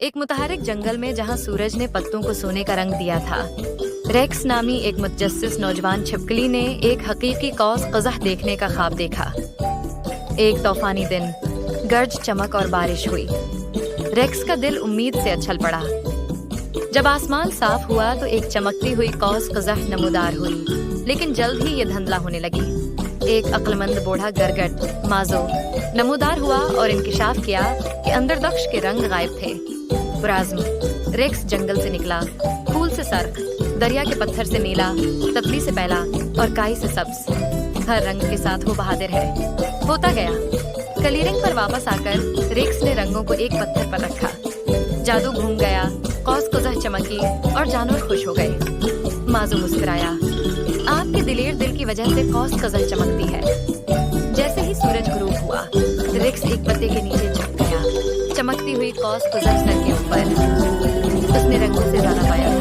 एक मुतहरिक जंगल में जहां सूरज ने पत्तों को सोने का रंग दिया था, रेक्स नामी एक मुतजस्सिस नौजवान छिपकली ने एक हकीकी कौस कज़ह देखने का ख्वाब देखा। एक तूफानी दिन, गर्ज, चमक और बारिश हुई। रेक्स का दिल उम्मीद से उछल पड़ा। जब आसमान साफ हुआ तो एक चमकती हुई कौस कज़ह नमूदार हुई, लेकिन जल्द ही ये धुंधला होने लगी। एक अक्लमंद बूढ़ा गरगट माजो नमूदार हुआ और इंकिशाफ किया कि अंदर दख्श के रंग गायब थे। बुराज़्म, रेक्स जंगल से निकला, फूल से सर्ख, दरिया के पत्थर से नीला, ततली से पहला और काई से सब्ज। हर रंग के साथ वो बहादुर है। होता गया। क्लीयरिंग पर वापस आकर रेक्स ने रंगों को एक पत्थर पर रखा। जादू घूम गया, कौस कज़ह चमकी और जानवर खुश हो गए। माजो मुस्कुराया। आपके दिलेर दिल की वजह से कौस कज़ह चमकती है। जैसे ही सूरज गुरूब हुआ, रेक्स एक पत्ते के नीचे छुप गया। चमकती हुई कौस कज़ह सर के ऊपर। उसने रंगों से ज्यादा पाया।